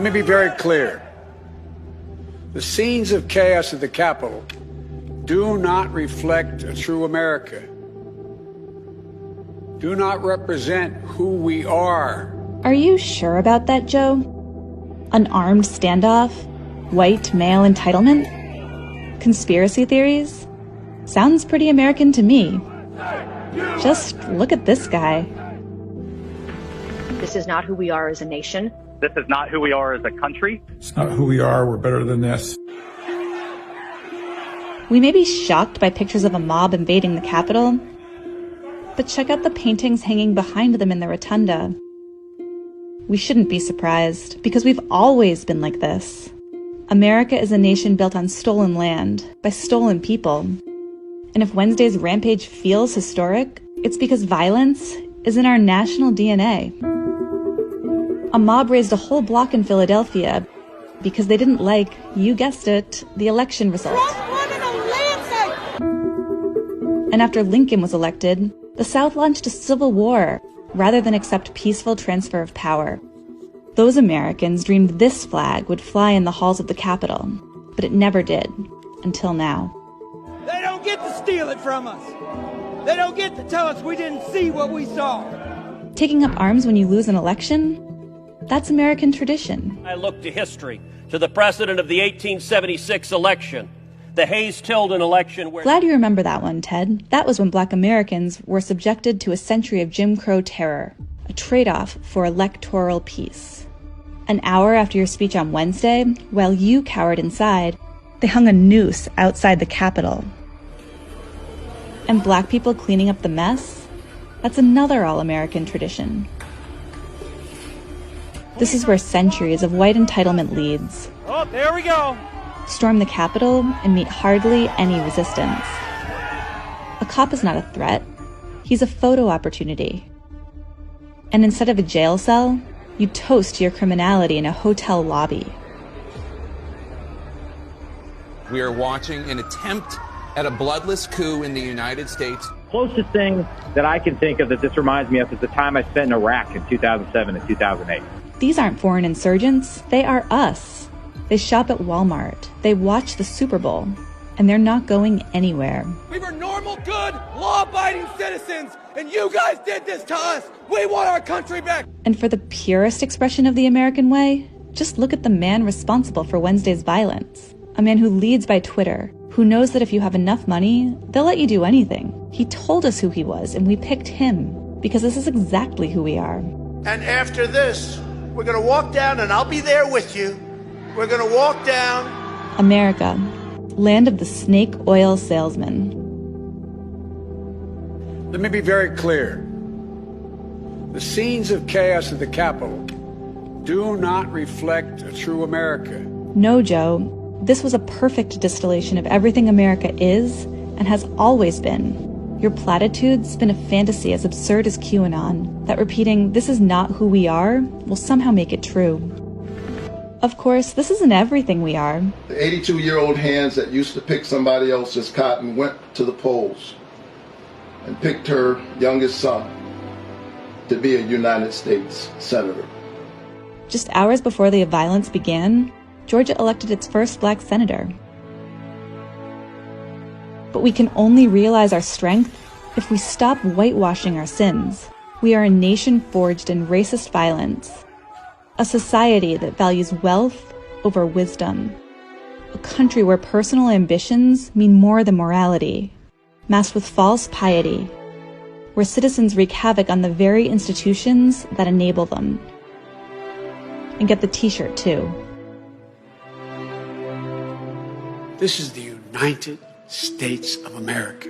Let me be very clear. The scenes of chaos at the Capitol do not reflect a true America, do not represent who we are. Are you sure about that, Joe? An armed standoff? White male entitlement? Conspiracy theories? Sounds pretty American to me. Just look at this guy. This is not who we are as a nation. This is not who we are as a country. It's not who we are. We're better than this. We may be shocked by pictures of a mob invading the Capitol, but check out the paintings hanging behind them in the rotunda. We shouldn't be surprised, because we've always been like this. America is a nation built on stolen land, by stolen people. And if Wednesday's rampage feels historic, it's because violence is in our national DNA. A mob raised a whole block in Philadelphia because they didn't like, you guessed it, the election result. And after Lincoln was elected, the South launched a civil war rather than accept peaceful transfer of power. Those Americans dreamed this flag would fly in the halls of the Capitol, but it never did, until now. They don't get to steal it from us. They don't get to tell us we didn't see what we saw. Taking up arms when you lose an election? That's American tradition. I look to history, to the precedent of the 1876 election, the Hayes-Tilden election. Glad you remember that one, Ted. That was when Black Americans were subjected to a century of Jim Crow terror, a trade-off for electoral peace. An hour after your speech on Wednesday, while you cowered inside, they hung a noose outside the Capitol. And Black people cleaning up the mess? That's another all-American tradition. This is where centuries of white entitlement leads. Oh, there we go. Storm the Capitol and meet hardly any resistance. A cop is not a threat. He's a photo opportunity. And instead of a jail cell, you toast your criminality in a hotel lobby. We are watching an attempt at a bloodless coup in the United States. Closest thing that I can think of that this reminds me of is the time I spent in Iraq in 2007 and 2008. These aren't foreign insurgents, they are us. They shop at Walmart, they watch the Super Bowl, and they're not going anywhere. We were normal, good, law-abiding citizens, and you guys did this to us. We want our country back. And for the purest expression of the American way, just look at the man responsible for Wednesday's violence. A man who leads by Twitter, who knows that if you have enough money, they'll let you do anything. He told us who he was, and we picked him, because this is exactly who we are. And after this, we're going to walk down, and I'll be there with you. We're going to walk down. America, land of the snake oil salesman. Let me be very clear. The scenes of chaos at the Capitol do not reflect a true America. No, Joe. This was a perfect distillation of everything America is and has always been. Your platitudes spin a fantasy as absurd as QAnon, that repeating, "this is not who we are," will somehow make it true. Of course, this isn't everything we are. The 82-year-old hands that used to pick somebody else's cotton went to the polls and picked her youngest son to be a United States Senator. Just hours before the violence began, Georgia elected its first Black senator. But we can only realize our strength if we stop whitewashing our sins. We are a nation forged in racist violence, a society that values wealth over wisdom, a country where personal ambitions mean more than morality, masked with false piety, where citizens wreak havoc on the very institutions that enable them. And get the t-shirt too. This is the United States of America.